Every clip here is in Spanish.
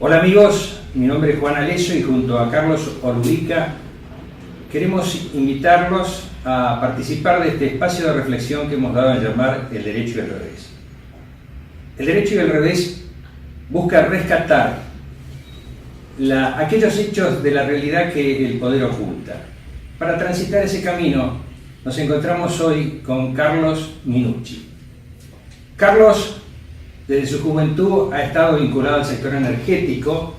Hola amigos, mi nombre es Juan Aleso y junto a Carlos Orubica queremos invitarlos a participar de este espacio de reflexión que hemos dado a llamar El Derecho y el Revés. El Derecho y el Revés busca rescatar aquellos hechos de la realidad que el poder oculta. Para transitar ese camino nos encontramos hoy con Carlos Minucci. Carlos, desde su juventud, ha estado vinculado al sector energético,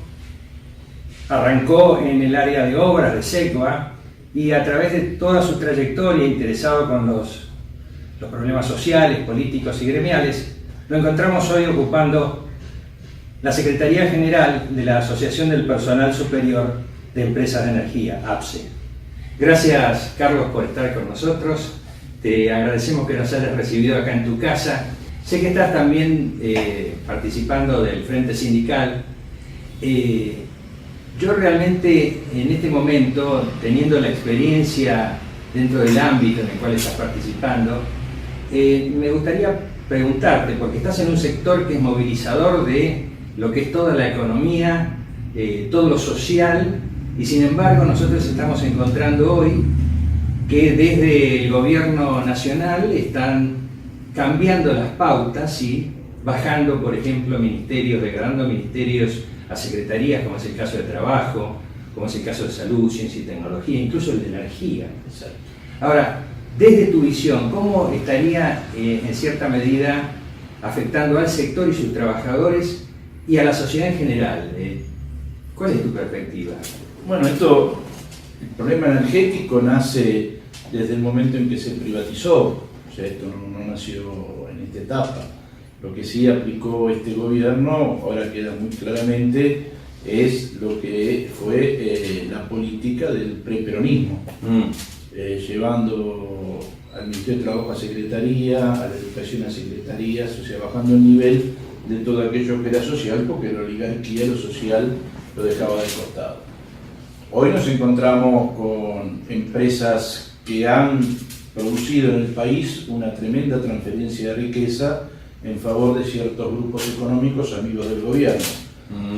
arrancó en el área de obras de SECVA y a través de toda su trayectoria interesado con los problemas sociales, políticos y gremiales, lo encontramos hoy ocupando la Secretaría General de la Asociación del Personal Superior de Empresas de Energía, APSE. Gracias, Carlos, por estar con nosotros. Te agradecemos que nos hayas recibido acá en tu casa. Sé que estás también participando del Frente Sindical. Yo realmente en este momento, teniendo la experiencia dentro del ámbito en el cual estás participando, me gustaría preguntarte, porque estás en un sector que es movilizador de lo que es toda la economía, todo lo social, y sin embargo nosotros estamos encontrando hoy que desde el gobierno nacional están cambiando las pautas y bajando, por ejemplo, ministerios, degradando ministerios a secretarías, como es el caso de Trabajo, como es el caso de Salud, Ciencia y Tecnología, incluso el de Energía. Ahora, desde tu visión, ¿cómo estaría en cierta medida afectando al sector y sus trabajadores y a la sociedad en general? ¿Cuál es tu perspectiva? Bueno, el problema energético nace desde el momento en que se privatizó. O sea, esto no nació en esta etapa. Lo que sí aplicó este gobierno, ahora queda muy claramente, es lo que fue la política del preperonismo, llevando al Ministerio de Trabajo a Secretaría, a la Educación a Secretarías, o sea, bajando el nivel de todo aquello que era social, porque la oligarquía, lo social, lo dejaba de costado. Hoy nos encontramos con empresas que han producido en el país una tremenda transferencia de riqueza en favor de ciertos grupos económicos amigos del gobierno.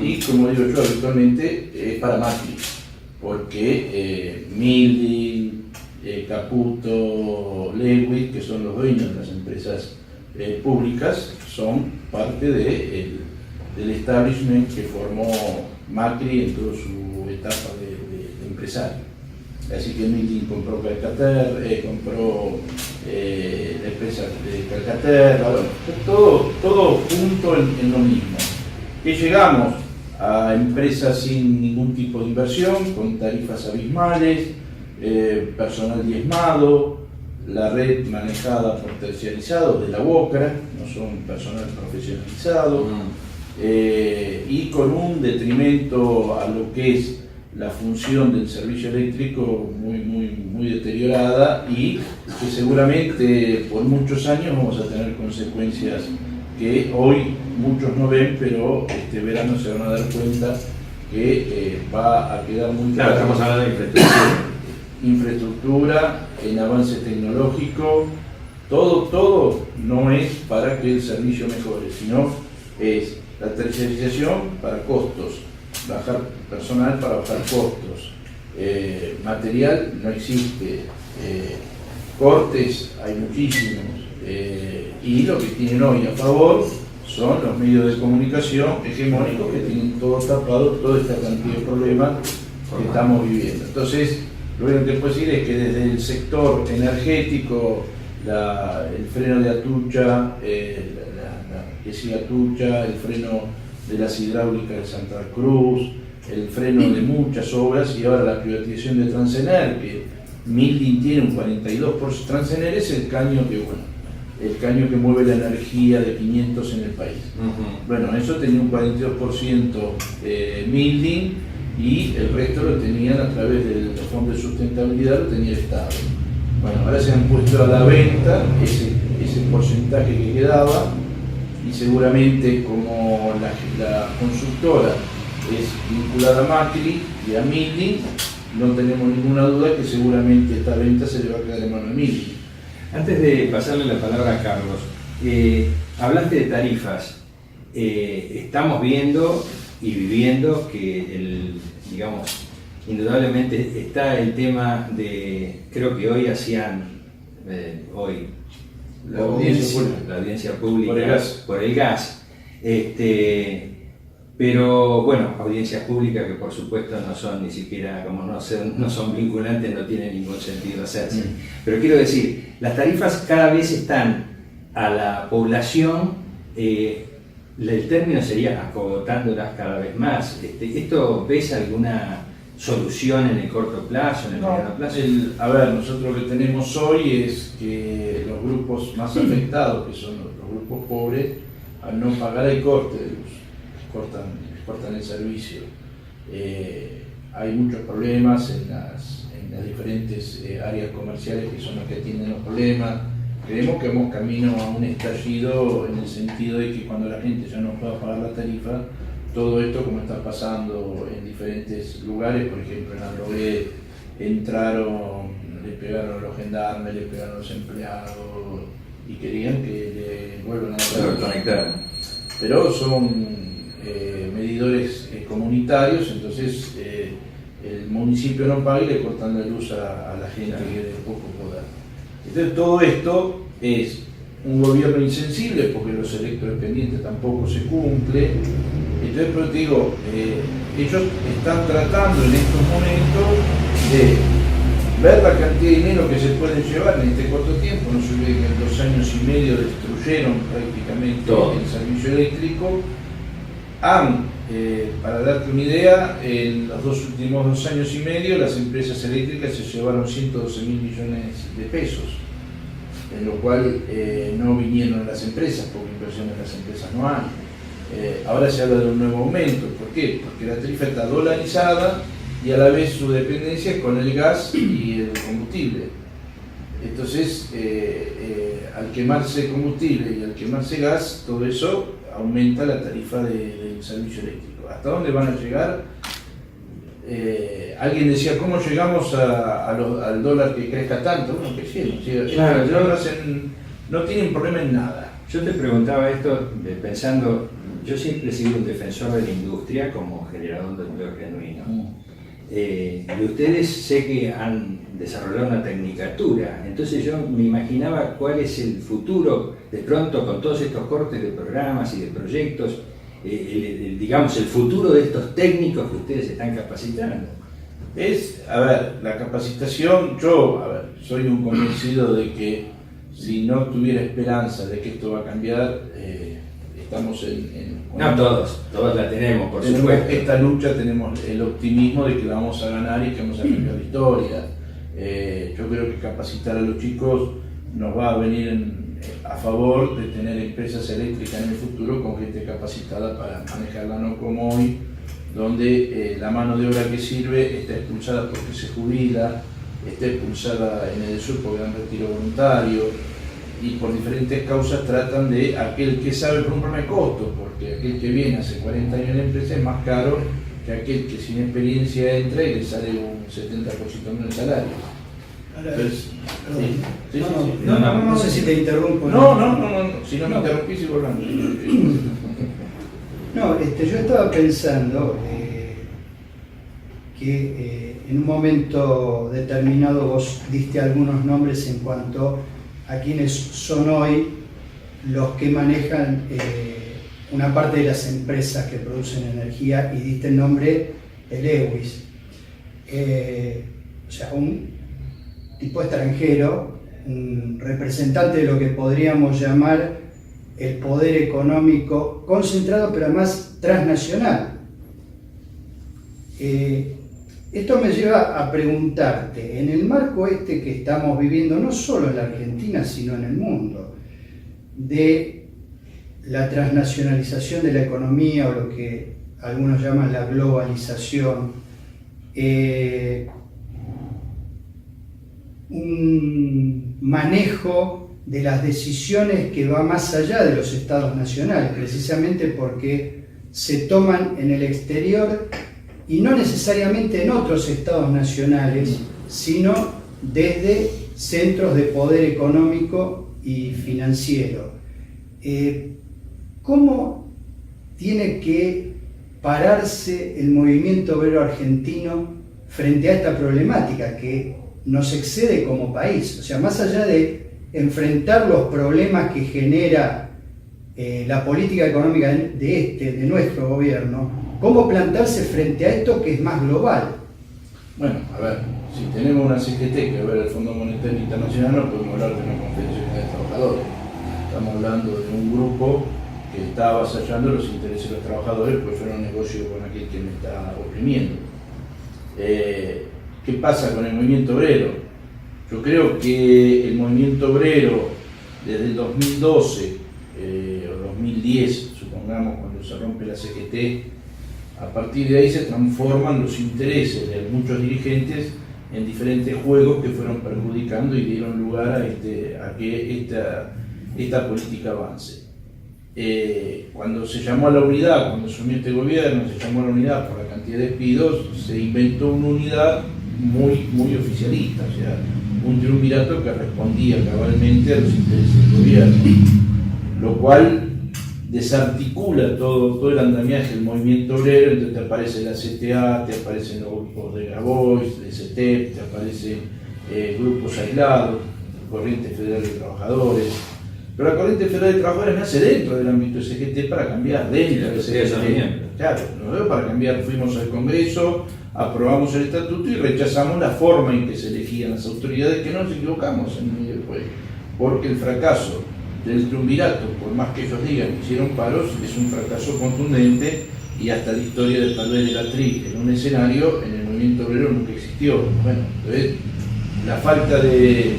Y como digo yo habitualmente, es para Macri, porque Milding, Caputo, Lewis, que son los dueños de las empresas públicas, son parte del establishment que formó Macri en toda su etapa de empresario. Así que Milding compró Calcaterra, compró la empresa de Calcaterra, bueno, todo junto en lo mismo. Que llegamos a empresas sin ningún tipo de inversión, con tarifas abismales, personal diezmado, la red manejada por terciarizados de la UOCRA, no son personal profesionalizado, y con un detrimento a lo que es la función del servicio eléctrico muy deteriorada, y que seguramente por muchos años vamos a tener consecuencias que hoy muchos no ven, pero este verano se van a dar cuenta que va a quedar muy claro. Estamos hablando de infraestructura, en avance tecnológico, todo no es para que el servicio mejore, sino es la terciarización para costos, bajar personal para bajar costos, material no existe, cortes hay muchísimos, y lo que tienen hoy a favor son los medios de comunicación hegemónicos que tienen todo tapado, toda esta cantidad de problemas que estamos viviendo. Entonces, lo único que puedo decir es que desde el sector energético, el freno de Atucha, que sigue Atucha, el freno de las hidráulicas de Santa Cruz, el freno de muchas obras, y ahora la privatización de Transener, que Milding tiene un 42%. Transener es el caño que mueve la energía de 500 en el país. Bueno, eso tenía un 42% Milding, y el resto lo tenían a través del Fondo de Sustentabilidad, lo tenía el Estado. Bueno, ahora se han puesto a la venta ese porcentaje que quedaba, y seguramente como la consultora es vinculada a Macri y a Milding, no tenemos ninguna duda que seguramente esta venta se le va a quedar en mano de Milding. Antes de pasarle la palabra a Carlos, hablaste de tarifas. Estamos viendo y viviendo, que digamos, indudablemente está el tema de, creo que hoy hacían, la audiencia pública por el gas. Pero bueno, audiencias públicas que por supuesto no son ni siquiera, como no son vinculantes, no tiene ningún sentido hacerse. Pero quiero decir, las tarifas cada vez están a la población, el término sería acogotándolas cada vez más. ¿Esto ves alguna solución en el corto plazo, en el mediano plazo? A ver, nosotros lo que tenemos hoy es que los grupos más afectados, que son los grupos pobres, al no pagar el corte de luz, cortan el servicio. Hay muchos problemas en las diferentes áreas comerciales que son las que tienen los problemas. Creemos que vamos camino a un estallido en el sentido de que cuando la gente ya no pueda pagar la tarifa, todo esto como está pasando en diferentes lugares, por ejemplo en Adrogué entraron, le pegaron a los gendarmes, le pegaron a los empleados y querían que le vuelvan a conectar. Pero son medidores comunitarios, entonces el municipio no paga y le cortan la luz a la gente que de poco poder. Entonces todo esto es un gobierno insensible porque los electrodependientes tampoco se cumple. Entonces, pero te digo, ellos están tratando en estos momentos de ver la cantidad de dinero que se puede llevar en este corto tiempo. No se olviden que en 2 años y medio destruyeron prácticamente el servicio eléctrico. Para darte una idea, en los últimos 2 años y medio las empresas eléctricas se llevaron 112.000 millones de pesos, en lo cual no vinieron las empresas, porque inversión en las empresas no hay. Ahora se habla de un nuevo aumento. ¿Por qué? Porque la tarifa está dolarizada y a la vez su dependencia es con el gas y el combustible. Entonces, al quemarse combustible y al quemarse gas, todo eso aumenta la tarifa del servicio eléctrico. ¿Hasta dónde van a llegar? Alguien decía, ¿cómo llegamos al dólar que crezca tanto? Bueno, que sí, claro, no tienen problema en nada. Yo te preguntaba esto pensando, yo siempre he sido un defensor de la industria como generador de empleo genuino. Y ustedes sé que han desarrollado una tecnicatura, entonces yo me imaginaba cuál es el futuro, de pronto con todos estos cortes de programas y de proyectos, digamos, el futuro de estos técnicos que ustedes están capacitando. La capacitación, soy un convencido de que si no tuviera esperanza de que esto va a cambiar, estamos no, todos la tenemos, por supuesto. Esta lucha tenemos el optimismo de que la vamos a ganar y que vamos a cambiar la historia. Yo creo que capacitar a los chicos nos va a venir a favor de tener empresas eléctricas en el futuro con gente capacitada para manejarla, no como hoy, donde la mano de obra que sirve está expulsada porque se jubila, está expulsada en el sur porque dan retiro voluntario, y por diferentes causas tratan de aquel que sabe por un problema de costo, porque aquel que viene hace 40 años en la empresa es más caro que aquel que sin experiencia entra y le sale un 70% menos el salario. Entonces, no sé si te interrumpo. No, si no me interrumpís y volvamos. No, yo estaba pensando que en un momento determinado vos diste algunos nombres en cuanto a quienes son hoy los que manejan una parte de las empresas que producen energía y diste el nombre de Lewis. O sea, un tipo extranjero, un representante de lo que podríamos llamar el poder económico concentrado, pero además transnacional. Esto me lleva a preguntarte, en el marco que estamos viviendo, no solo en la Argentina, sino en el mundo, de la transnacionalización de la economía o lo que algunos llaman la globalización, un manejo de las decisiones que va más allá de los estados nacionales, precisamente porque se toman en el exterior y no necesariamente en otros estados nacionales, sino desde centros de poder económico y financiero. ¿Cómo tiene que pararse el movimiento obrero argentino frente a esta problemática que nos excede como país? O sea, más allá de enfrentar los problemas que genera la política económica de nuestro gobierno, ¿cómo plantarse frente a esto que es más global? Bueno, a ver, si tenemos una CGT que va a ver el Fondo Monetario Internacional, no podemos hablar de una confederación de trabajadores. Estamos hablando de un grupo que está avasallando los intereses de los trabajadores, pues fueron un negocio con aquel que me está oprimiendo. ¿Qué pasa con el movimiento obrero? Yo creo que el movimiento obrero desde el 2012 o 2010, supongamos, cuando se rompe la CGT, a partir de ahí se transforman los intereses de muchos dirigentes en diferentes juegos que fueron perjudicando y dieron lugar a que esta política avance. Cuando se llamó a la unidad, cuando asumió este gobierno, se llamó a la unidad por la cantidad de despidos, se inventó una unidad muy oficialista, o sea, un triunvirato que respondía cabalmente a los intereses del gobierno, lo cual desarticula todo el andamiaje del movimiento obrero. Entonces te aparece la CTA, te aparecen los grupos de Grabois, de CETEP, te aparecen grupos aislados, Corriente Federal de Trabajadores. Pero la Corriente Federal de Trabajadores nace dentro del ámbito de CGT para cambiar, dentro del CGT. Claro, nosotros para cambiar fuimos al Congreso, aprobamos el estatuto y rechazamos la forma en que se elegían las autoridades, que no nos equivocamos en medio después, porque el fracaso del triunvirato, por más que ellos digan que hicieron paros, es un fracaso contundente, y hasta la historia de Palvé de la Tri en un escenario en el movimiento obrero nunca existió. Bueno, entonces la falta de...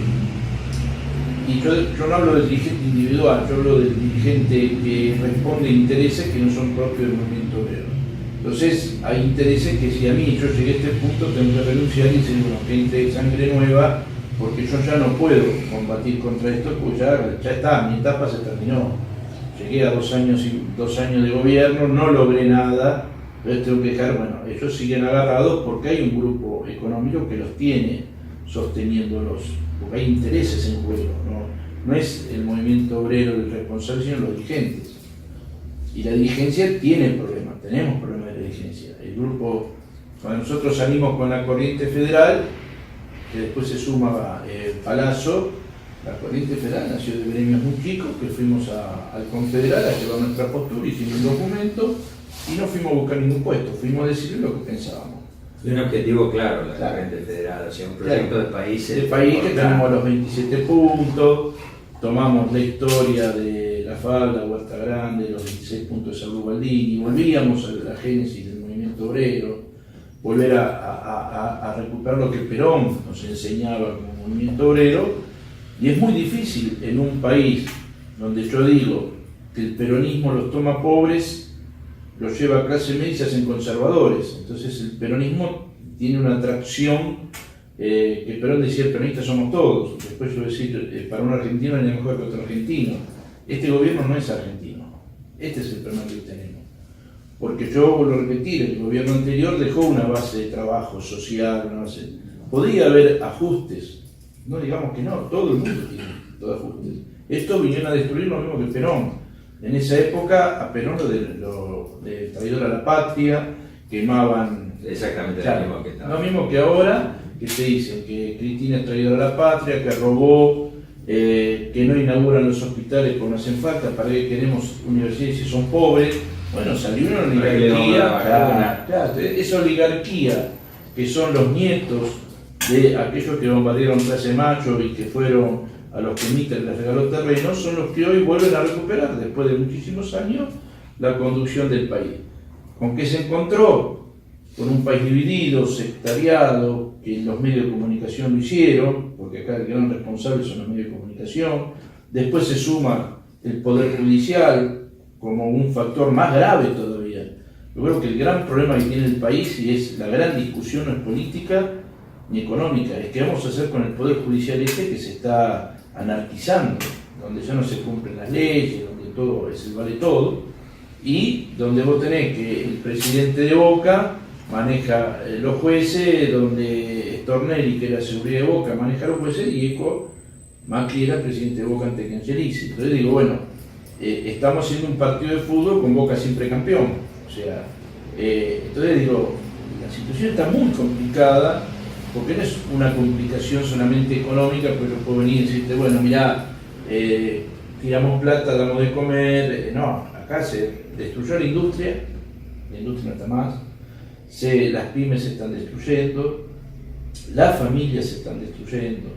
Y yo no hablo del dirigente individual, yo hablo del dirigente que responde a intereses que no son propios del movimiento obrero. Entonces hay intereses que si a mí yo llegué a este punto tengo que renunciar y decir, bueno, gente de sangre nueva, porque yo ya no puedo combatir contra esto, pues ya está, mi etapa se terminó. Llegué a 2 años de gobierno, no logré nada, entonces tengo que dejar, bueno, ellos siguen agarrados porque hay un grupo económico que los tiene sosteniéndolos, porque hay intereses en juego, no es el movimiento obrero el responsable, sino los dirigentes. Y la dirigencia tiene problemas, tenemos problemas de dirigencia. El grupo, cuando nosotros salimos con la Corriente Federal, que después se suma Palazzo, la Corriente Federal nació de gremios muy chicos, que fuimos al Confederal a llevar nuestra postura, hicimos un documento y no fuimos a buscar ningún puesto, fuimos a decir lo que pensábamos. Y un objetivo claro, la Corriente Federal, o sea, un proyecto de país. De país que tenemos los 27 puntos, tomamos la historia de La Falda, Huerta Grande, los 26 puntos de Salud Baldini, volvíamos a la génesis del movimiento obrero, volver a recuperar lo que Perón nos enseñaba como movimiento obrero. Y es muy difícil en un país donde yo digo que el peronismo los toma pobres, los lleva a clase media y se hacen conservadores. Entonces el peronismo tiene una atracción que Perón decía, peronistas somos todos. Después yo decir, para un argentino hay mejor que otro argentino. Este gobierno no es argentino, este es el problema que tenemos. Porque yo vuelvo a repetir, el gobierno anterior dejó una base de trabajo social, una base. Podía haber ajustes, no digamos que no, todo el mundo tiene todo ajustes. Esto vinieron a destruir lo mismo que Perón. En esa época a Perón lo de traidor a la patria, quemaban... Exactamente, claro, lo mismo que ahora, que se dicen que Cristina es traidora a la patria, que robó, que no inauguran los hospitales porque no hacen falta, para que queremos universidades si son pobres. Bueno, salió una oligarquía, claro, esa oligarquía que son los nietos de aquellos que bombardearon Plaza de Mayo y que fueron a los que Mitre les regaló terrenos, son los que hoy vuelven a recuperar, después de muchísimos años, la conducción del país. ¿Con qué se encontró? Con un país dividido, sectariado, que los medios de comunicación lo hicieron, porque acá el gran responsable son los medios de comunicación. Después se suma el Poder Judicial como un factor más grave todavía. Yo creo que el gran problema que tiene el país, y es la gran discusión, no es política ni económica, es qué vamos a hacer con el Poder Judicial que se está anarquizando, donde ya no se cumplen las leyes, donde todo es el vale todo, y donde vos tenés que el presidente de Boca maneja los jueces, donde Stornelli, que era seguridad de Boca, maneja los jueces, y Eco Macri era presidente de Boca antes que Angelici. Entonces digo, bueno, estamos haciendo un partido de fútbol con Boca siempre campeón, o sea, Entonces digo, la situación está muy complicada, porque no es una complicación solamente económica, pero puedo venir y decirte, bueno, mirá, tiramos plata, damos de comer, no, acá se destruyó la industria no está más, las pymes se están destruyendo, las familias se están destruyendo,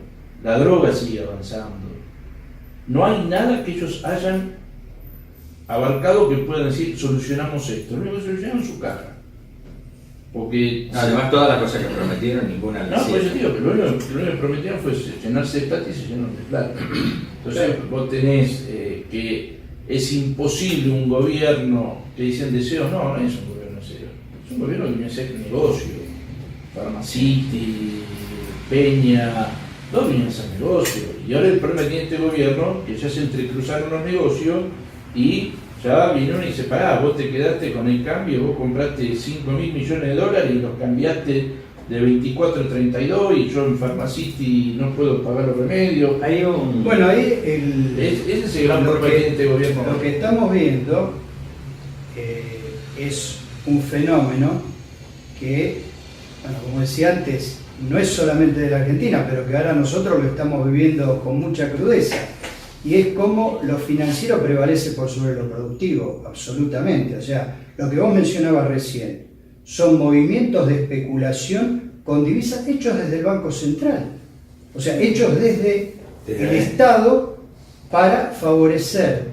la droga sigue avanzando, no hay nada que ellos hayan abarcado que puedan decir, solucionamos esto, lo único que solucionaron es su caja. Porque además todas las cosas que prometieron, ninguna no, pues yo digo que lo único que prometieron fue llenarse de plata y se llenaron de plata. Entonces vos tenés que es imposible un gobierno que dicen deseos, no es un gobierno de deseos, es un gobierno que viene a hacer negocio. Pharmacity, Peña, todos vienen a hacer negocio. Y ahora el problema que tiene este gobierno, que ya se entrecruzaron los negocios y ya vinieron y dice, pará, vos te quedaste con el cambio, vos compraste 5.000 millones de dólares y los cambiaste de 24 a 32 y yo en Pharmacity no puedo pagar los remedios. Bueno, ahí ese es el gran problema que tiene este gobierno. Lo que estamos viendo es un fenómeno que, bueno, como decía antes, no es solamente de la Argentina, pero que ahora nosotros lo estamos viviendo con mucha crudeza. Y es como lo financiero prevalece por sobre lo productivo, absolutamente. O sea, lo que vos mencionabas recién, son movimientos de especulación con divisas hechos desde el Banco Central. O sea, hechos desde el Estado para favorecer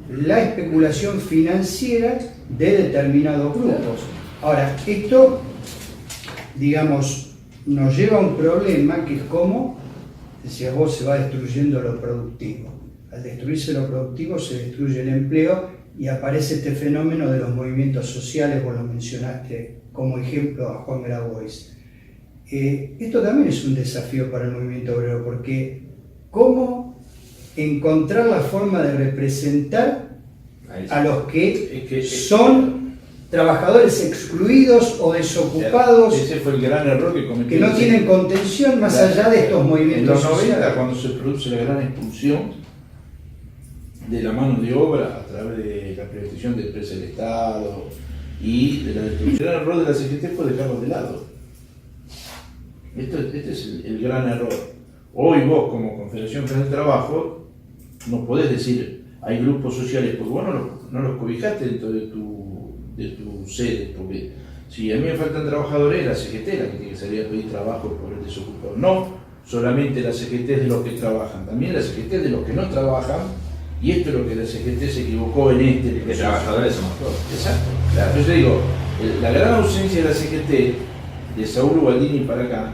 la especulación financiera de determinados grupos. Ahora, esto, digamos, nos lleva a un problema que es como, decías vos, se va destruyendo lo productivo. Al destruirse lo productivo se destruye el empleo y aparece este fenómeno de los movimientos sociales, vos lo mencionaste como ejemplo a Juan Grabois. Esto también es un desafío para el movimiento obrero, porque ¿cómo encontrar la forma de representar a los que son trabajadores excluidos o desocupados? Ese fue el gran error que cometió. Que no tienen contención más allá de estos movimientos sociales. En los 90, cuando se produce la gran expulsión de la mano de obra a través de la privatización de empresas del Estado y de la destrucción, el error de la CGT fue dejarlos de lado. Este es el gran error. Hoy vos, como Confederación Federal del Trabajo, no podés decir hay grupos sociales, porque vos no los cobijaste dentro de tu sede, porque si a mí me faltan trabajadores, la CGT es la que tiene que salir a pedir trabajo por el desocupado. No solamente la CGT es de los que trabajan, también la CGT es de los que no trabajan. Y esto es lo que la CGT se equivocó en este proceso. De trabajadores somos todos. Exacto. Claro. Yo te digo, la gran ausencia de la CGT, de Saúl Ubaldini para acá,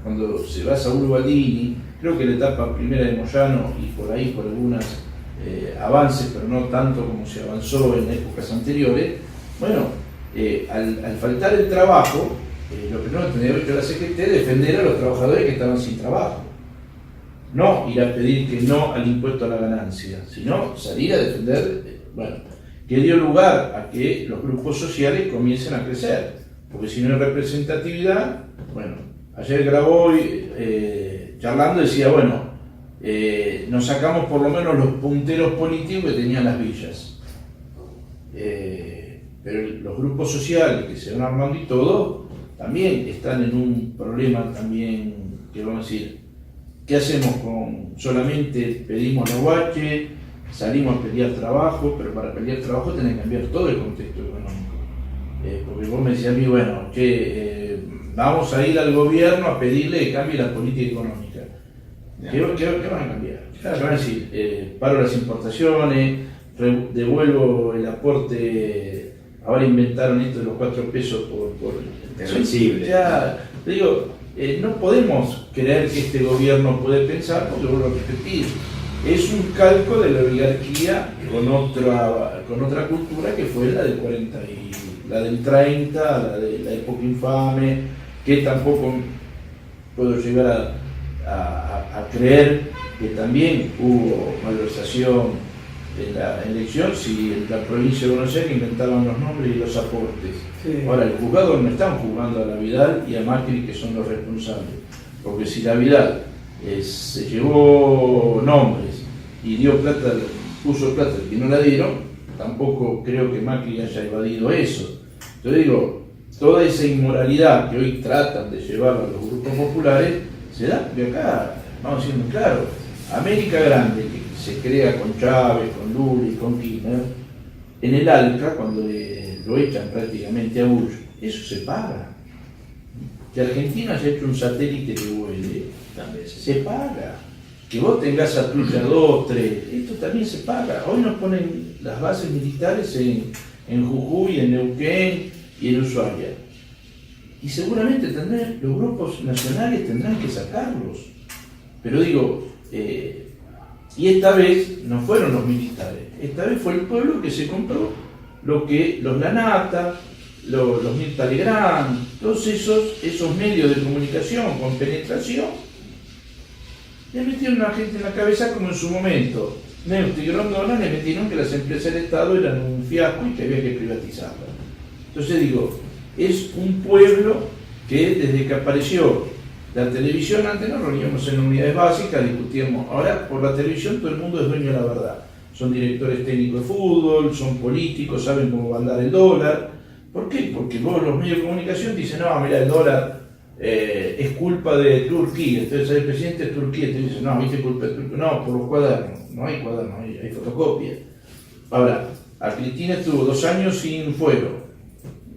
cuando se va Saúl Ubaldini, creo que la etapa primera de Moyano y por ahí por algunos avances, pero no tanto como se avanzó en épocas anteriores, bueno, al faltar el trabajo, lo primero que tenía que hacer la CGT es defender a los trabajadores que estaban sin trabajo. No ir a pedir que no al impuesto a la ganancia, sino salir a defender, que dio lugar a que los grupos sociales comiencen a crecer, porque si no hay representatividad, ayer Grabois charlando decía, nos sacamos por lo menos los punteros políticos que tenían las villas, pero los grupos sociales que se van armando y todo, también están en un problema también, que vamos a decir, ¿qué hacemos con solamente pedimos la UH, salimos a pelear trabajo, pero para pelear trabajo tenés que cambiar todo el contexto económico? Porque vos me decías a mí, vamos a ir al gobierno a pedirle que cambie la política económica. ¿Qué van a cambiar? Claro. Van a decir, paro las importaciones, devuelvo el aporte, ahora inventaron esto de los 4 pesos por sensible. Ya, te digo, no podemos creer que este gobierno puede pensar, porque vuelvo a repetir, es un calco de la oligarquía con otra cultura que fue la del 40 y la del 30, la de la época infame, que tampoco puedo llegar a creer que también hubo malversación en la elección, si en la provincia de Buenos Aires inventaban los nombres y los aportes. Sí. Ahora, el juzgado no están juzgando a la Vidal y a Macri, que son los responsables, porque si la Vidal se llevó nombres y dio plata, puso plata que no la dieron, tampoco creo que Macri haya evadido eso. Entonces digo, toda esa inmoralidad que hoy tratan de llevar a los grupos populares, se da de acá, vamos a ser muy claros, América Grande, que se crea con Chávez, con Lula y con Kirchner, en el ALCA, cuando lo echan prácticamente a Bush, eso se paga. Que Argentina haya hecho un satélite que vuele, también se paga. Que vos tengas a Trucha 2, 3, esto también se paga. Hoy nos ponen las bases militares en Jujuy, en Neuquén y en Ushuaia. Y seguramente los grupos nacionales tendrán que sacarlos. Pero digo, y esta vez no fueron los militares, esta vez fue el pueblo que se compró lo que los Lanata, los Mirta Legrand, todos esos medios de comunicación con penetración, le metieron a la gente en la cabeza como en su momento. Neusta y Grondona le metieron que las empresas del Estado eran un fiasco y que había que privatizarlas. Entonces digo, es un pueblo que desde que apareció la televisión, antes nos reuníamos en unidades básicas, discutíamos, ahora por la televisión todo el mundo es dueño de la verdad. Son directores técnicos de fútbol, son políticos, saben cómo va a andar el dólar. ¿Por qué? Porque luego los medios de comunicación dicen, no, mira, el dólar es culpa de Turquía, entonces el presidente de Turquía te dice, no, ¿viste culpa de Turquía? No, por los cuadernos, no hay cuadernos, hay fotocopias. Ahora, a Cristina estuvo 2 años sin fuero,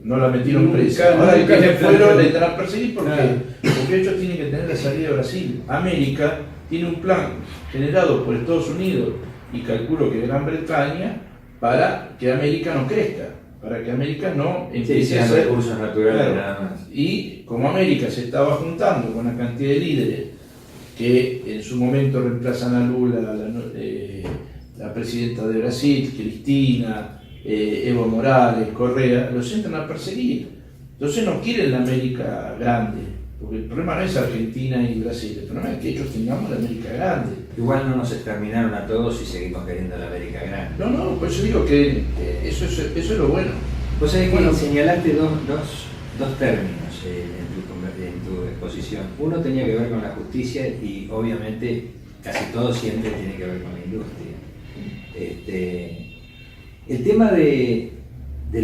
no la metieron presa. Ahora que tiene fuero la están a perseguir, ¿por qué? Porque ellos tienen que tener la salida de Brasil. América tiene un plan generado por Estados Unidos y calculo que Gran Bretaña para que América no crezca, para que América no empiece a hacer recursos naturales, claro. Nada más. Y como América se estaba juntando con una cantidad de líderes que en su momento reemplazan a Lula, la presidenta de Brasil, Cristina, Evo Morales, Correa, los entran a perseguir. Entonces no quieren la América grande, porque el problema no es Argentina y Brasil, el problema es que ellos tengamos la América grande. Igual no nos exterminaron a todos y seguimos queriendo la América Grande. No, pues yo digo que eso es lo bueno. Vos sabés que señalaste dos términos en tu exposición. Uno tenía que ver con la justicia y obviamente casi todo siempre tiene que ver con la industria. El tema del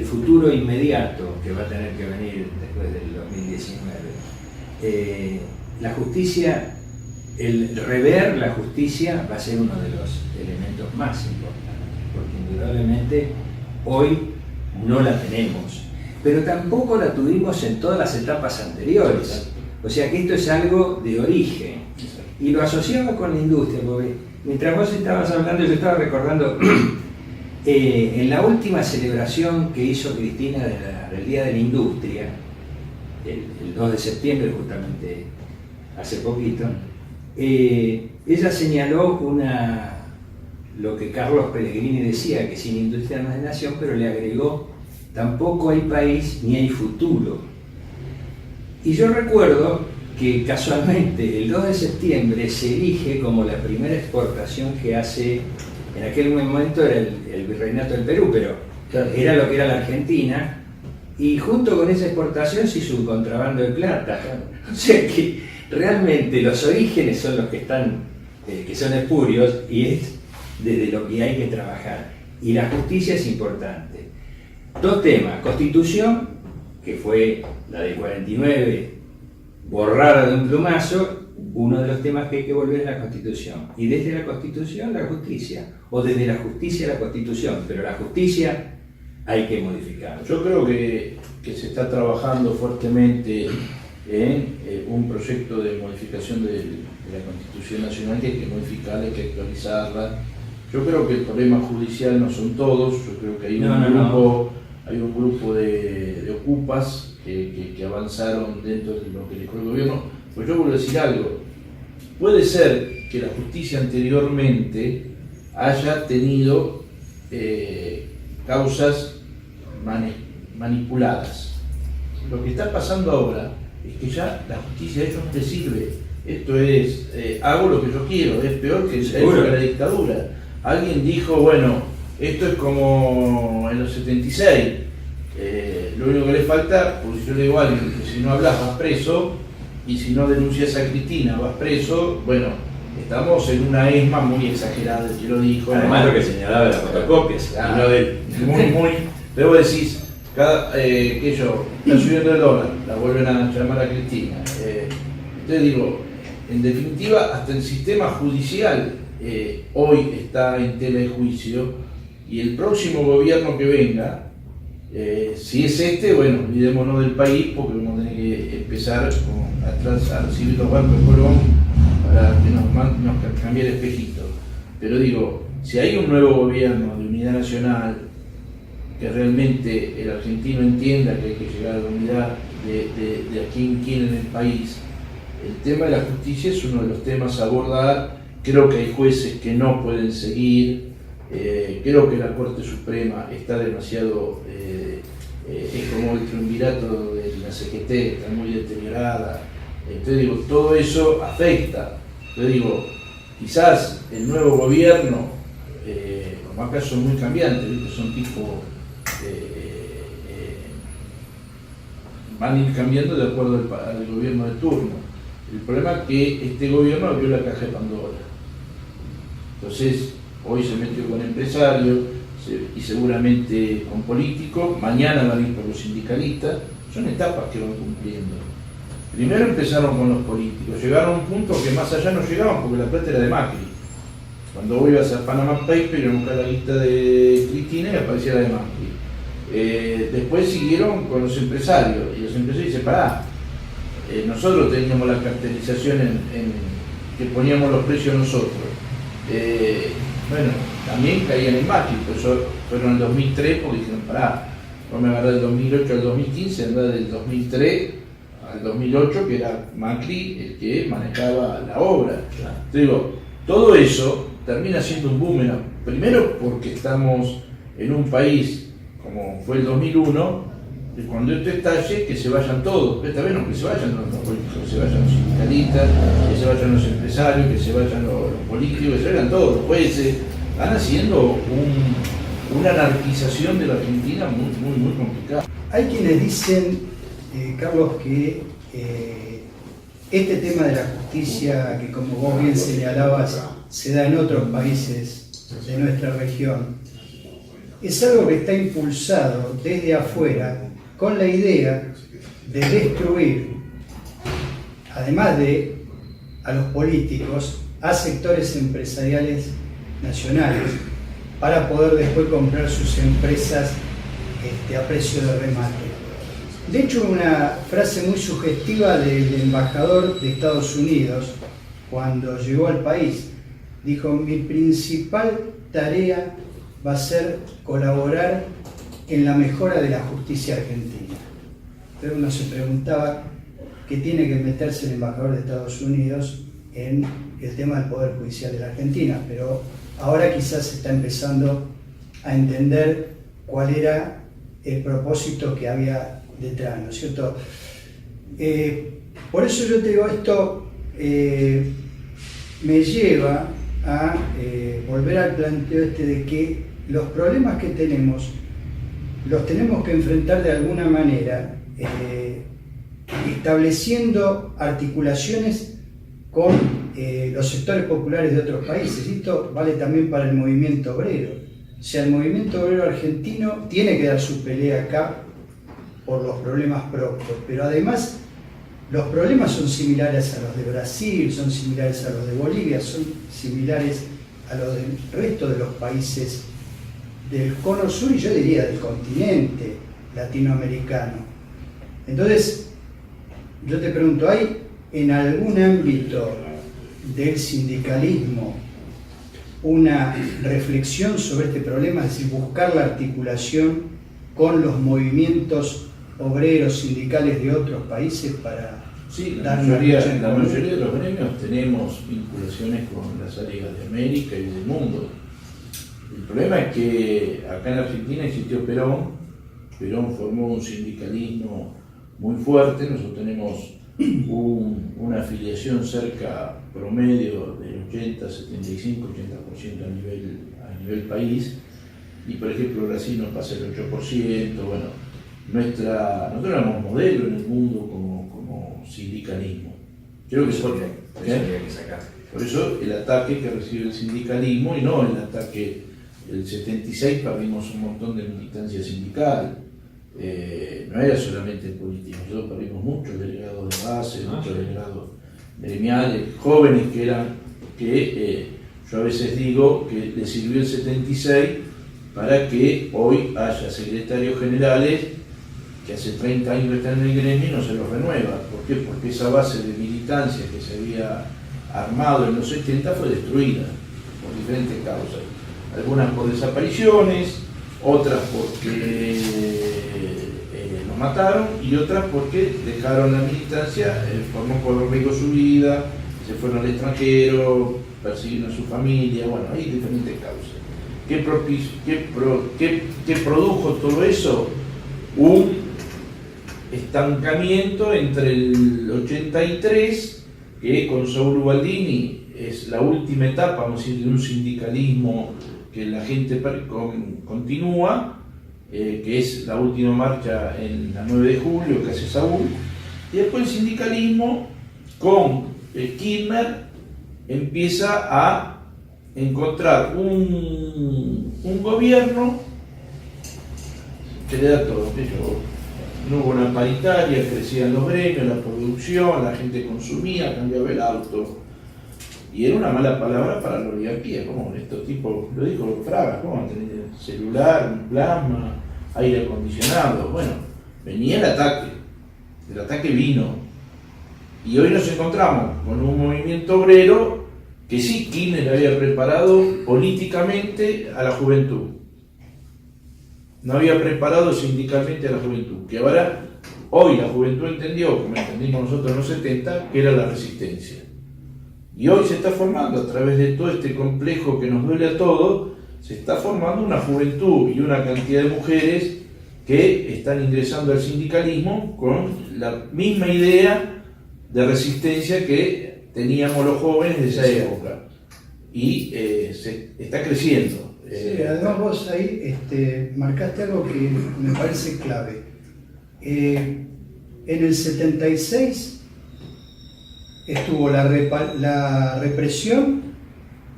futuro inmediato que va a tener que venir después del 2019, la justicia, el rever la justicia va a ser uno de los elementos más importantes, porque indudablemente hoy no la tenemos, pero tampoco la tuvimos en todas las etapas anteriores. O sea que esto es algo de origen. Y lo asociaba con la industria, porque mientras vos estabas hablando, yo estaba recordando en la última celebración que hizo Cristina del Día de la Industria, el 2 de septiembre justamente, hace poquito, ella señaló lo que Carlos Pellegrini decía, que sin industria no hay nación, pero le agregó, tampoco hay país ni hay futuro. Y yo recuerdo que casualmente el 2 de septiembre se elige como la primera exportación que hace, en aquel momento era el virreinato del Perú, pero era lo que era la Argentina, y junto con esa exportación se hizo un contrabando de plata. O sea que realmente los orígenes son los que están, que son espurios, y es desde lo que hay que trabajar. Y la justicia es importante. Dos temas: Constitución, que fue la del 49, borrada de un plumazo. Uno de los temas que hay que volver es la Constitución. Y desde la Constitución la justicia, o desde la justicia la Constitución, pero la justicia hay que modificarla. Yo creo que se está trabajando fuertemente en un proyecto de modificación de la Constitución Nacional, que hay que modificarla, hay que actualizarla. Yo creo que el problema judicial no son todos, yo creo que hay un grupo de ocupas que avanzaron dentro de lo que dejó el gobierno. Pues yo vuelvo a decir algo, puede ser que la justicia anteriormente haya tenido causas manipuladas. Lo que está pasando ahora es que ya la justicia de ellos no te sirve. Esto es, hago lo que yo quiero, es peor que la dictadura. Alguien dijo, bueno, esto es como en los 76, lo único que le falta, porque yo le digo a alguien que si no hablas vas preso, y si no denuncias a Cristina vas preso, bueno, estamos en una ESMA muy exagerada, el que lo dijo. Además, ¿no? Lo que señalaba de las fotocopias, muy, luego decís, está subiendo el dólar, la vuelven a llamar a Cristina. Entonces digo, en definitiva, hasta el sistema judicial hoy está en tela de juicio, y el próximo gobierno que venga, si es este, bueno, olvidémonos del país, porque vamos a tener que empezar a recibir los bancos de Colón para que nos cambie el espejito. Pero digo, si hay un nuevo gobierno de unidad nacional, que realmente el argentino entienda que hay que llegar a la unidad de a quién quiere en el país, el tema de la justicia es uno de los temas a abordar. Creo que hay jueces que no pueden seguir, creo que la Corte Suprema está demasiado, es como el triunvirato de la CGT, está muy deteriorada. Entonces digo, todo eso afecta. Entonces digo, quizás el nuevo gobierno, los acá son muy cambiantes, ¿viste? Son tipo, van a ir cambiando de acuerdo al gobierno de turno. El problema es que este gobierno abrió la caja de Pandora. Entonces, hoy se metió con empresarios y seguramente con políticos, mañana van a ir por los sindicalistas. Son etapas que van cumpliendo. Primero empezaron con los políticos, llegaron a un punto que más allá no llegaban porque la plata era de Macri. Cuando vos ibas a Panama Paper y a buscar la lista de Cristina y aparecía la de Macri. Después siguieron con los empresarios, y los empresarios dicen, pará, nosotros teníamos la cartelización que poníamos los precios nosotros. Bueno, también caían en Macri, por eso fueron en el 2003 porque dijeron, pará, no me agarré del 2008 al 2015, andá del 2003 al 2008, que era Macri el que manejaba la obra. Te digo, todo eso termina siendo un boomerang, primero porque estamos en un país como fue el 2001, y cuando esto estalle, que se vayan todos. Esta vez no que se vayan los políticos, que se vayan los sindicalistas, que se vayan los empresarios, que se vayan los políticos, que se vayan todos los jueces. Van haciendo una anarquización de la Argentina muy complicada. Hay quienes dicen, Carlos, que este tema de la justicia, que como vos bien señalabas, se da en otros países de nuestra región, es algo que está impulsado desde afuera con la idea de destruir, además de a los políticos, a sectores empresariales nacionales para poder después comprar sus empresas a precio de remate. De hecho, una frase muy sugestiva del embajador de Estados Unidos cuando llegó al país, dijo: mi principal tarea va a ser colaborar en la mejora de la justicia argentina. Pero uno se preguntaba qué tiene que meterse el embajador de Estados Unidos en el tema del Poder Judicial de la Argentina, pero ahora quizás se está empezando a entender cuál era el propósito que había detrás, ¿no es cierto? Por eso yo te digo, esto me lleva a volver al planteo de que los problemas que tenemos los tenemos que enfrentar de alguna manera, estableciendo articulaciones con los sectores populares de otros países. Esto vale también para el movimiento obrero. O sea, el movimiento obrero argentino tiene que dar su pelea acá por los problemas propios, pero además los problemas son similares a los de Brasil, son similares a los de Bolivia, son similares a los del resto de los países del cono sur y yo diría del continente latinoamericano. Entonces, yo te pregunto, ¿hay en algún ámbito del sindicalismo una reflexión sobre este problema? Es decir, buscar la articulación con los movimientos obreros sindicales de otros países para sí, dar la mayoría de los gremios tenemos vinculaciones con las áreas de América y del mundo. El problema es que acá en Argentina existió Perón formó un sindicalismo muy fuerte, nosotros tenemos una afiliación cerca promedio del 80, 75, 80% a nivel país, y por ejemplo Brasil nos pasa el 8%, bueno, nosotros éramos modelo en el mundo como sindicalismo. Creo que por eso el ataque que recibe el sindicalismo y no el ataque. El 76 perdimos un montón de militancia sindical. no era solamente el político, nosotros perdimos muchos delegados de base, muchos delegados gremiales, jóvenes que yo a veces digo que les sirvió el 76 para que hoy haya secretarios generales que hace 30 años que están en el gremio y no se los renueva. ¿Por qué? Porque esa base de militancia que se había armado en los 70 fue destruida por diferentes causas. Algunas por desapariciones, otras porque los mataron y otras porque dejaron la militancia, formó por riesgo su vida, se fueron al extranjero, persiguieron a su familia, bueno, hay diferentes causas. ¿Qué produjo todo eso? Un estancamiento entre el 83, que con Saúl Ubaldini es la última etapa, vamos a decir, de un sindicalismo que la gente continúa, que es la última marcha en la 9 de julio que hace Saúl, y después el sindicalismo con Kirchner empieza a encontrar un gobierno que le da todo. No hubo una paritaria, crecían los gremios, la producción, la gente consumía, cambiaba el auto. Y era una mala palabra para la oligarquía. ¿Cómo estos tipos, lo dijo Fraga, cómo van a tener celular, un plasma, aire acondicionado? Bueno, venía el ataque vino. Y hoy nos encontramos con un movimiento obrero que sí, Kirchner había preparado políticamente a la juventud. No había preparado sindicalmente a la juventud, que ahora, hoy la juventud entendió, como entendimos nosotros en los 70, que era la resistencia. Y hoy se está formando, a través de todo este complejo que nos duele a todos, se está formando una juventud y una cantidad de mujeres que están ingresando al sindicalismo con la misma idea de resistencia que teníamos los jóvenes de esa época. Y se está creciendo. Sí, además vos ahí marcaste algo que me parece clave. En el 76 estuvo la represión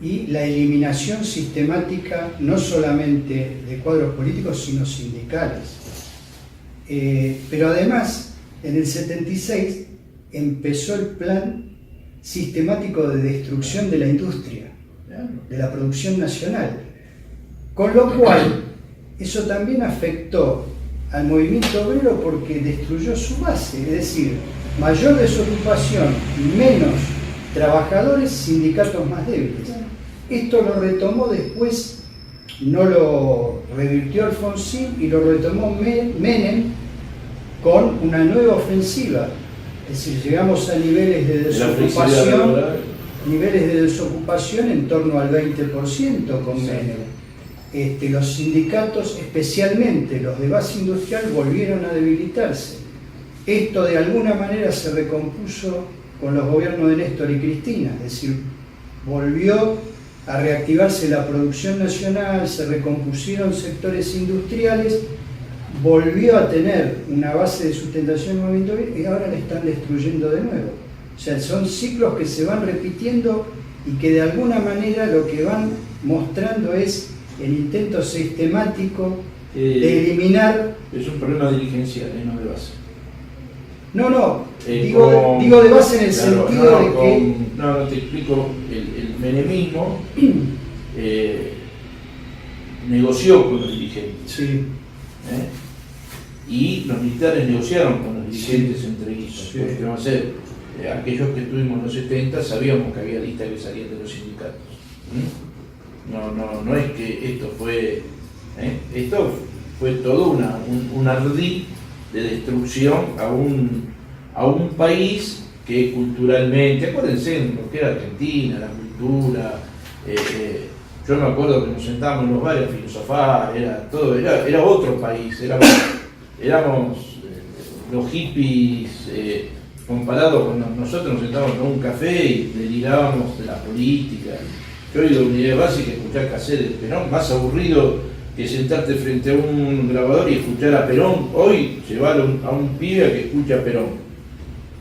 y la eliminación sistemática no solamente de cuadros políticos sino sindicales. Pero además en el 76 empezó el plan sistemático de destrucción de la industria, de la producción nacional. Con lo cual, eso también afectó al movimiento obrero porque destruyó su base, es decir, mayor desocupación y menos trabajadores, sindicatos más débiles. Esto lo retomó después, no lo revirtió Alfonsín y lo retomó Menem con una nueva ofensiva. Es decir, llegamos a niveles de desocupación en torno al 20% con Menem. Los sindicatos, especialmente los de base industrial, volvieron a debilitarse. Esto de alguna manera se recompuso con los gobiernos de Néstor y Cristina, es decir, volvió a reactivarse la producción nacional, se recompusieron sectores industriales, volvió a tener una base de sustentación del movimiento obrero y ahora la están destruyendo de nuevo. O sea, son ciclos que se van repitiendo y que de alguna manera lo que van mostrando es el intento sistemático de eliminar... Es un problema dirigencial, no de base. Digo de base en el sentido de que... No, te explico, el menemismo negoció con los dirigentes. Sí. Y los militares negociaron con los dirigentes entre ellos. Sí. Porque vamos a ser, aquellos que estuvimos en los 70 sabíamos que había listas que salían de los sindicatos. No es que esto fue todo un ardid de destrucción a un país que culturalmente, acuérdense lo que era Argentina, la cultura, yo me acuerdo que nos sentábamos en los bares a filosofar, era otro país, éramos los hippies comparados con nosotros, nos sentábamos con un café y delirábamos de la política. Yo he ido a unidad básica a escuchar cassette de Perón, más aburrido que sentarte frente a un grabador y escuchar a Perón. Hoy llevar a un pibe a que escucha a Perón.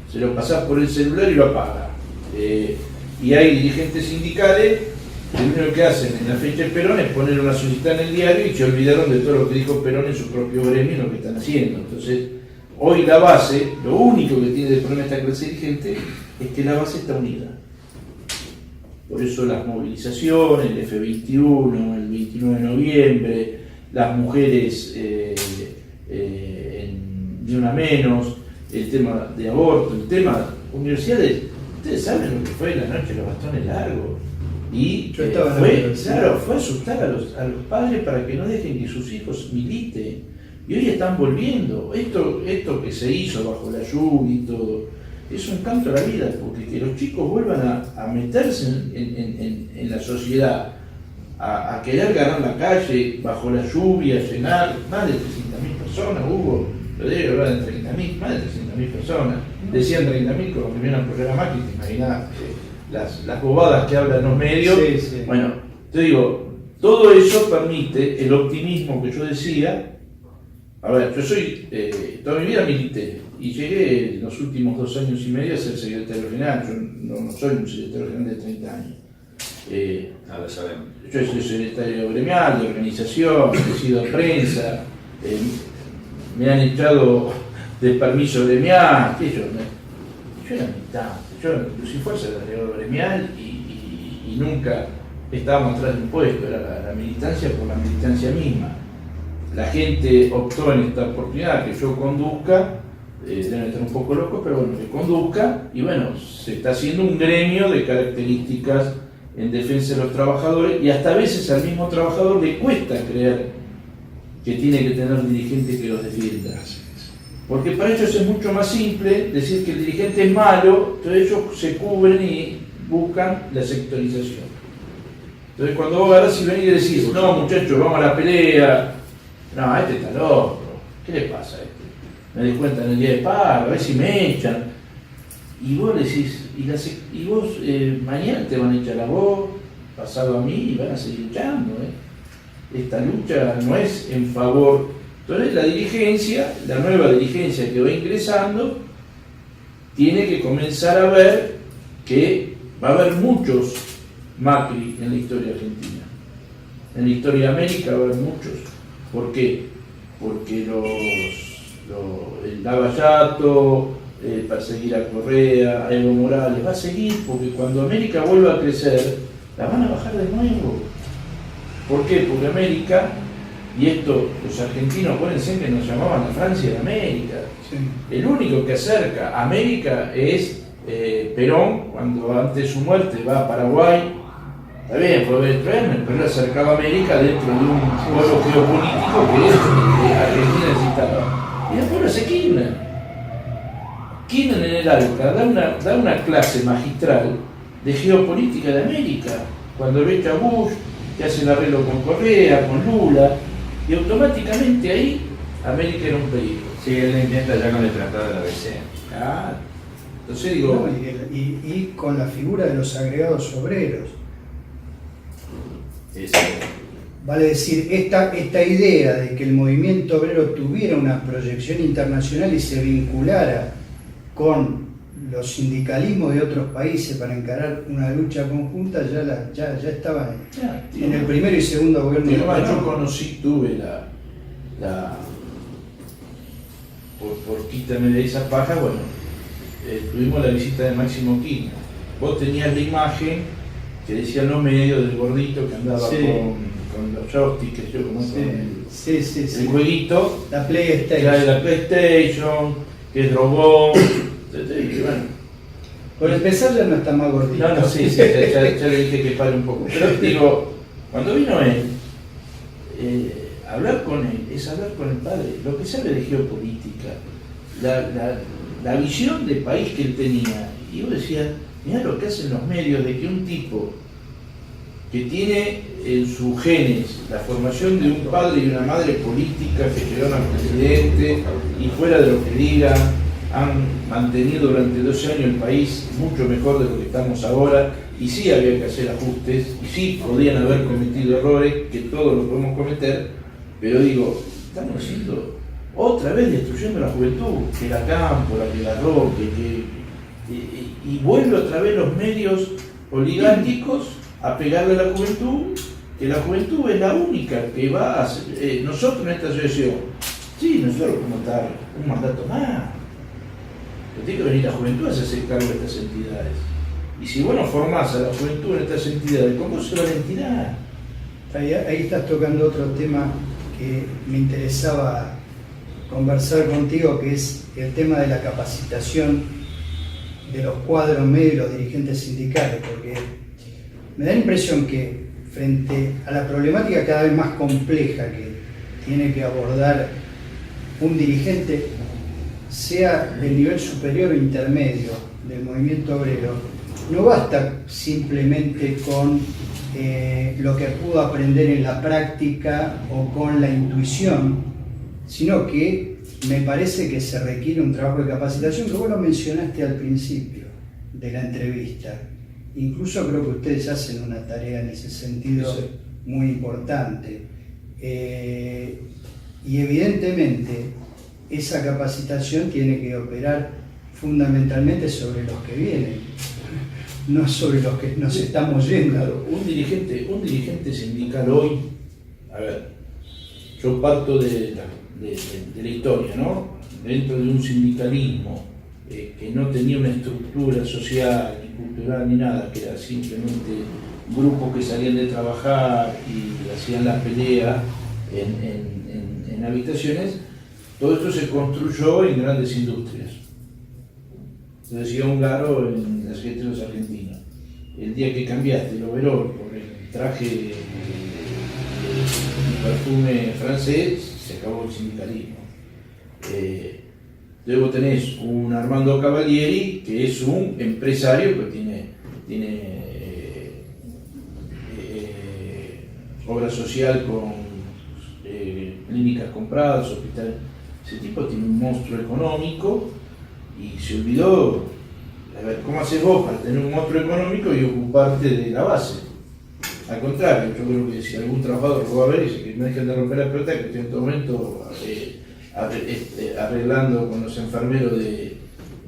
Se lo pasás por el celular y lo apaga. Y hay dirigentes sindicales lo primero que hacen en la fecha de Perón es poner una solicitud en el diario y se olvidaron de todo lo que dijo Perón en su propio gremio y lo que están haciendo. Entonces, hoy la base, lo único que tiene de problema esta clase dirigente es que la base está unida. Por eso las movilizaciones, el F21, el 29 de noviembre, las mujeres Ni Una Menos, el tema de aborto, el tema universidades. Ustedes saben lo que fue la noche de los bastones largos. Y fue asustar a los padres para que no dejen que sus hijos militen. Y hoy están volviendo. Esto que se hizo bajo la lluvia y todo, es un canto a la vida, porque que los chicos vuelvan a meterse en la sociedad, a querer ganar la calle bajo la lluvia, llenar más de 300.000 personas, hubo, lo debe hablar de 30.000, más de 300.000 personas, decían 30.000 como que vinieron a apoyar a Macri, te imaginás las bobadas que hablan los medios. Sí, sí. Bueno, te digo, todo eso permite el optimismo que yo decía. A ver, yo soy, toda mi vida milité y llegué en los últimos 2 años y medio a ser secretario general. Yo no soy un secretario general de 30 años. No lo sabemos. Yo soy secretario gremial, de organización, he sido prensa, me han echado de permiso gremial, yo era militante, yo sin fuerza era delegado gremial y nunca estábamos atrás de un puesto, era la militancia por la militancia misma. La gente optó en esta oportunidad que yo conduzca, deben estar un poco locos, pero bueno, que conduzca, y bueno, se está haciendo un gremio de características en defensa de los trabajadores, y hasta a veces al mismo trabajador le cuesta creer que tiene que tener dirigentes que los defiendan. Porque para ellos es mucho más simple decir que el dirigente es malo, entonces ellos se cubren y buscan la sectorización. Entonces cuando vos agarrás y venís y decís, no muchachos, vamos a la pelea, no, este está loco, ¿qué le pasa a este? Me descuentan el día de pago, a ver si me echan. Y vos decís, y vos mañana te van a echar a vos, pasado a mí, y van a seguir echando. Esta lucha no es en favor. Entonces la dirigencia, la nueva dirigencia que va ingresando, tiene que comenzar a ver que va a haber muchos Macri en la historia argentina. En la historia de América va a haber muchos. ¿Por qué? Porque el Lavallato, perseguir a Correa, a Evo Morales, va a seguir, porque cuando América vuelva a crecer, la van a bajar de nuevo. ¿Por qué? Porque América, y esto los argentinos, acuérdense que nos llamaban la Francia de América. Sí. El único que acerca a América es Perón, cuando antes de su muerte va a Paraguay. Está bien, fue Bremer, pero él acercaba a América dentro de un pueblo geopolítico que Argentina necesitaba. Y después lo hace Kirchner. Kirchner en el ALCA da una clase magistral de geopolítica de América. Cuando ve a Bush, que hace el arreglo con Correa, con Lula, y automáticamente ahí América era un peligro. Sí, él lo intenta ya con el tratado de la ABC. Ah, entonces digo... No, y con la figura de los agregados obreros. Vale decir, esta idea de que el movimiento obrero tuviera una proyección internacional y se vinculara con los sindicalismos de otros países para encarar una lucha conjunta ya estaba en el primero y segundo gobierno. Yo tuve por quítame de esa paja, bueno, tuvimos la visita de Máximo Kirchner. Vos tenías la imagen que decían los medios del gordito que andaba con los joysticks, que yo como el jueguito, la PlayStation, la PlayStation, que es drogón. Bueno, por empezar ya no está más gordito. No, sí, ya le dije que pare un poco. Pero digo, cuando vino él, hablar con él es hablar con el padre, lo que sabe de geopolítica, la visión de país que él tenía. Y yo decía, mirá lo que hacen los medios de que un tipo que tiene en sus genes la formación de un padre y una madre política que llegaron al presidente y fuera de lo que digan, han mantenido durante 12 años el país mucho mejor de lo que estamos ahora, y sí había que hacer ajustes, y sí podían haber cometido errores, que todos los podemos cometer, pero digo, estamos haciendo otra vez destruyendo la juventud, que la Campo, la que la Roque, y vuelve otra vez los medios oligárquicos a pegarle a la juventud, que la juventud es la única que va a hacer, nosotros en esta asociación, sí, nosotros podemos dar un mandato más, pero tiene que venir la juventud a hacerse cargo de estas entidades. Y si vos no formás a la juventud en estas entidades, ¿cómo se va la entidad? Ahí estás tocando otro tema que me interesaba conversar contigo, que es el tema de la capacitación de los cuadros medios y los dirigentes sindicales, porque me da la impresión que frente a la problemática cada vez más compleja que tiene que abordar un dirigente, sea del nivel superior o intermedio del movimiento obrero, no basta simplemente con lo que pudo aprender en la práctica o con la intuición, sino que me parece que se requiere un trabajo de capacitación, que vos lo mencionaste al principio de la entrevista. Incluso creo que ustedes hacen una tarea en ese sentido muy importante. Y evidentemente esa capacitación tiene que operar fundamentalmente sobre los que vienen, no sobre los que nos estamos yendo. Claro, un dirigente sindical hoy, a ver, yo parto de la historia, ¿no? Dentro de un sindicalismo que no tenía una estructura social, ni cultural, ni nada, que era simplemente grupos que salían de trabajar y hacían la pelea en habitaciones, todo esto se construyó en grandes industrias. Lo decía Ungaro en las gestas de los argentinos. El día que cambiaste el overol por el traje de perfume francés, se acabó el sindicalismo. Luego tenés un Armando Cavalieri, que es un empresario que tiene obra social con clínicas compradas, hospitales. Ese tipo tiene un monstruo económico y se olvidó, a ver, ¿cómo haces vos para tener un monstruo económico y ocuparte de la base? Al contrario, yo creo que si algún trabajador lo va a ver y dice que no dejen de romper la pelota, que estoy en este momento arreglando con los enfermeros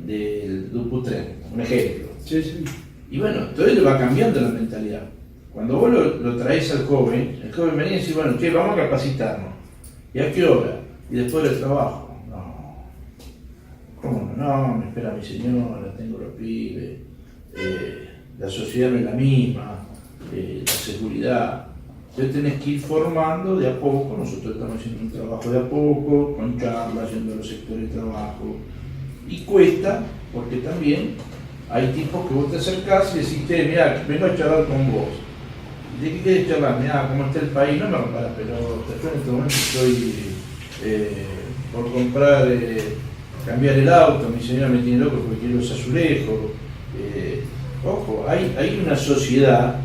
del Duputren, un ejemplo. Sí, sí. Y bueno, entonces le va cambiando la mentalidad. Cuando vos lo traes al joven, el joven venía y dice, bueno, che, vamos a capacitarnos. ¿Y a qué hora? Y después del trabajo. No. ¿Cómo no? No, me espera mi señora, tengo los pibes, la sociedad no es la misma, la seguridad. Entonces tenés que ir formando de a poco, nosotros estamos haciendo un trabajo de a poco, con charlas, yendo a los sectores de trabajo. Y cuesta, porque también hay tipos que vos te acercás y decís, mirá, vengo a charlar con vos. ¿De qué querés charlar? Mirá, ¿cómo está el país? No me rompas la pelota, yo en este momento estoy por comprar, cambiar el auto, mi señora me tiene loco porque quiero los azulejos. Ojo, hay una sociedad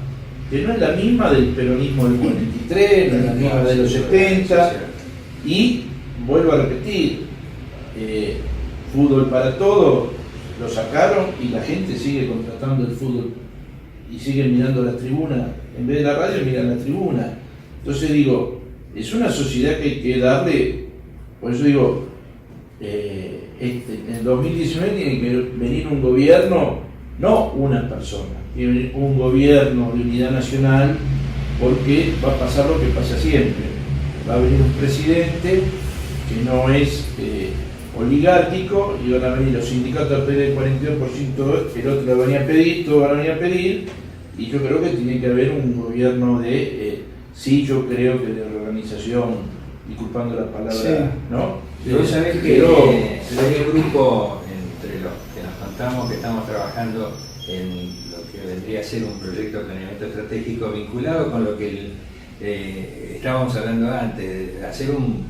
que no es la misma del peronismo del 43, no es la misma de los 70, y vuelvo a repetir, fútbol para todo, lo sacaron y la gente sigue contratando el fútbol y sigue mirando la tribuna, en vez de la radio miran la tribuna. Entonces digo, es una sociedad que hay que darle, por eso digo, en 2019 tiene que venir un gobierno, no una persona, tiene que venir un gobierno de unidad nacional, porque va a pasar lo que pasa siempre. Va a venir un presidente que no es oligárquico y van a venir los sindicatos a pedir el 42%, el otro lo venía a pedir, todos van a venir a pedir, y yo creo que tiene que haber un gobierno sí, yo creo que de reorganización, disculpando la palabra, sí. ¿no? Vos sabés que hay un grupo entre los que nos contamos que estamos trabajando en lo que vendría a ser un proyecto de planeamiento estratégico vinculado con lo que estábamos hablando antes, de hacer un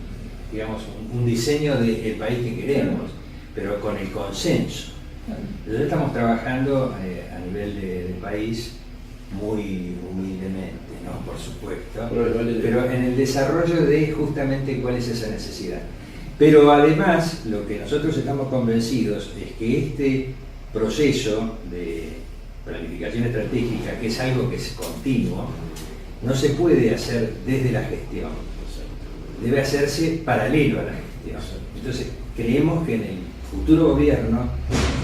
diseño del país que queremos, pero con el consenso. Entonces estamos trabajando a nivel de país muy humildemente, ¿no? Por supuesto, pero en el desarrollo de justamente cuál es esa necesidad. Pero además, lo que nosotros estamos convencidos es que este proceso de planificación estratégica, que es algo que es continuo, no se puede hacer desde la gestión, debe hacerse paralelo a la gestión. Entonces, creemos que en el futuro gobierno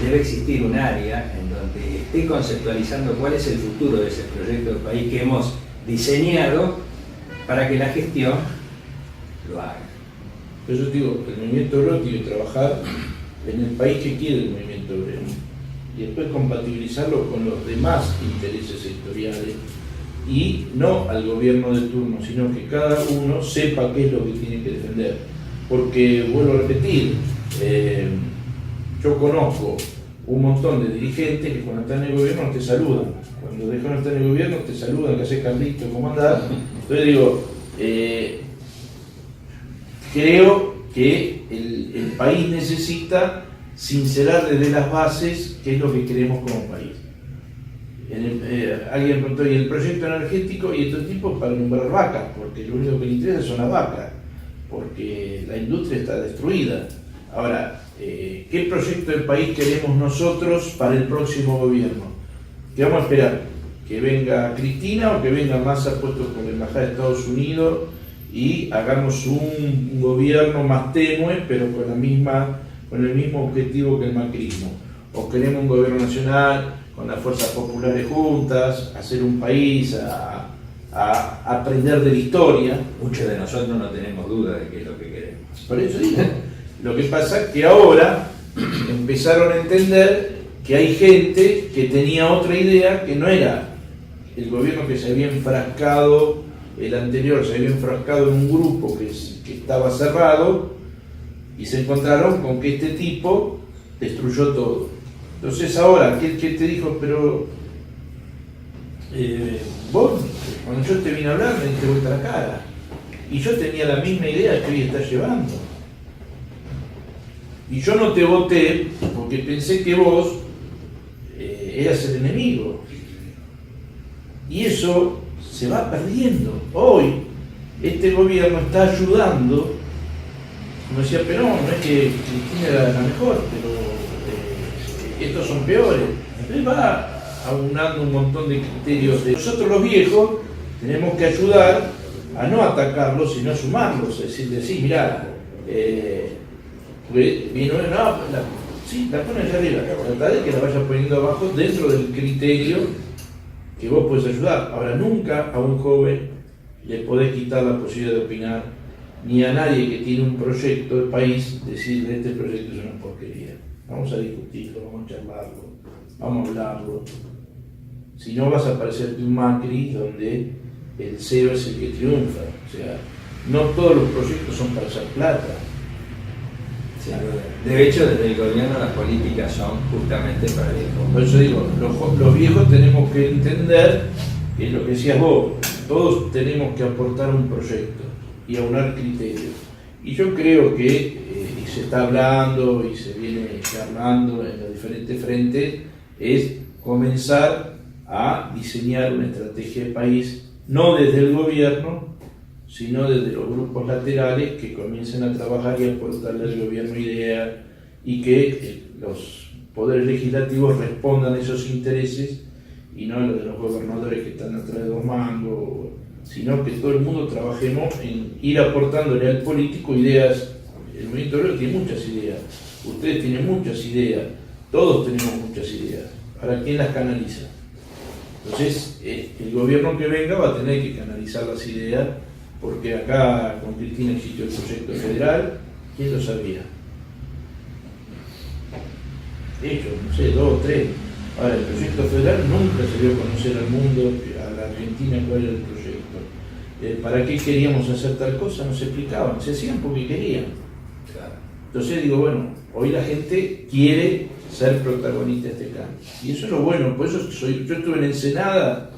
debe existir un área en donde esté conceptualizando cuál es el futuro de ese proyecto de país que hemos diseñado para que la gestión lo haga. Por eso digo, el movimiento obrero tiene que trabajar en el país que quiere el movimiento obrero y después compatibilizarlo con los demás intereses sectoriales y no al gobierno de turno, sino que cada uno sepa qué es lo que tiene que defender. Porque, vuelvo a repetir, yo conozco un montón de dirigentes que cuando están en el gobierno no te saludan. Cuando dejan de estar en el gobierno te saludan, que haces Carlito, ¿cómo andás? Entonces digo, creo que el país necesita sincerar desde las bases qué es lo que queremos como país. Alguien preguntó, ¿y el proyecto energético y estos tipos para nombrar vacas? Porque lo único que le interesa son las vacas, porque la industria está destruida. Ahora, ¿qué proyecto del país queremos nosotros para el próximo gobierno? ¿Qué vamos a esperar? ¿Que venga Cristina o que venga Massa puesto por la Embajada de Estados Unidos y hagamos un gobierno más tenue pero con el mismo objetivo que el macrismo? ¿O queremos un gobierno nacional con las fuerzas populares juntas, hacer un país, a aprender de la historia? Muchos de nosotros no tenemos duda de qué es lo que queremos. Por eso digo, lo que pasa es que ahora empezaron a entender que hay gente que tenía otra idea, que no era el gobierno que se había enfrascado, el anterior se había enfrascado en un grupo que estaba cerrado, y se encontraron con que este tipo destruyó todo. Entonces ahora, aquel que te dijo, pero vos, cuando yo te vine a hablar, me diste vuelta la cara, y yo tenía la misma idea que hoy estás llevando. Y yo no te voté porque pensé que vos eras el enemigo. Y eso se va perdiendo. Hoy este gobierno está ayudando, como decía Perón, no es que Cristina era la mejor, pero estos son peores. Entonces va aunando un montón de criterios. Nosotros los viejos tenemos que ayudar a no atacarlos, sino a sumarlos, es decir, sí, mirá, vino, la pones allá arriba, tratar de que la vayas poniendo abajo dentro del criterio que vos podés ayudar. Ahora, nunca a un joven le podés quitar la posibilidad de opinar, ni a nadie que tiene un proyecto de país decirle este proyecto es una porquería. Vamos a discutirlo, vamos a charlarlo, vamos a hablarlo. Si no, vas a parecerte un Macri donde el CEO es el que triunfa. O sea, no todos los proyectos son para hacer plata. De hecho, desde el gobierno las políticas son justamente para el viejo. Por eso digo, los viejos tenemos que entender que es lo que decías vos, todos tenemos que aportar un proyecto y aunar criterios. Y yo creo que se está hablando y se viene charlando en los diferentes frentes, es comenzar a diseñar una estrategia de país, no desde el gobierno, sino desde los grupos laterales que comiencen a trabajar y a aportarle al gobierno ideas y que los poderes legislativos respondan a esos intereses y no a los de los gobernadores que están atrás de dos mangos, sino que todo el mundo trabajemos en ir aportándole al político ideas. El movimiento obrero tiene muchas ideas, ustedes tienen muchas ideas, todos tenemos muchas ideas. Ahora, ¿quién las canaliza? Entonces, el gobierno que venga va a tener que canalizar las ideas, porque acá con Cristina existió el proyecto federal, ¿quién lo sabía? Ellos, no sé, 2 o 3. Ahora, el proyecto federal nunca se dio a conocer al mundo, a la Argentina, cuál era el proyecto. ¿Para qué queríamos hacer tal cosa? No se explicaban, se hacían porque querían. Entonces digo, bueno, hoy la gente quiere ser protagonista de este cambio. Y eso es lo bueno, por eso yo estuve en Ensenada,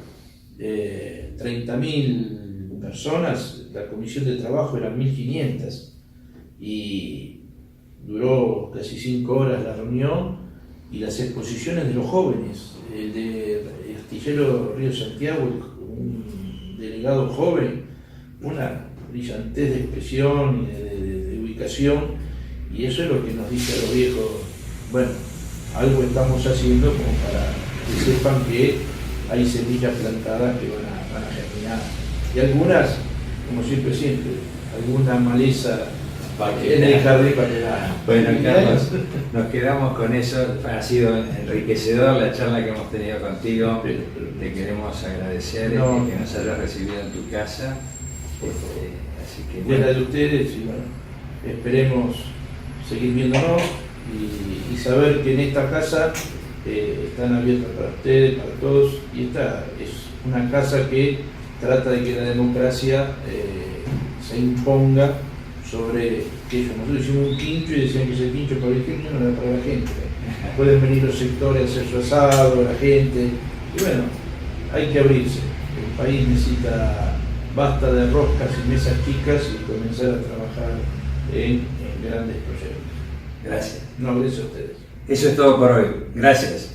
30.000 personas, la comisión de trabajo eran 1.500 y duró casi 5 horas la reunión y las exposiciones de los jóvenes, el de Astillero Río Santiago, un delegado joven, una brillantez de expresión y de ubicación, y eso es lo que nos dice a los viejos, bueno, algo estamos haciendo como para que sepan que hay semillas plantadas que van a germinar. Y algunas, como siempre, alguna maleza en el jardín para que Bueno, Carlos, nos quedamos con eso. Ha sido enriquecedor la charla que hemos tenido contigo. Te queremos agradecer que nos hayas recibido en tu casa. Así que, de la de ustedes, y bueno, esperemos seguir viéndonos y saber que en esta casa están abiertas para ustedes, para todos, y esta es una casa que trata de que la democracia se imponga sobre que nosotros hicimos un quincho y decían que ese quincho para el quincho no era para la gente. Pueden venir los sectores a hacer su asado, la gente, y bueno, hay que abrirse. El país necesita basta de roscas y mesas chicas y comenzar a trabajar en grandes proyectos. gracias. No, gracias a ustedes. Eso es todo por hoy. Gracias.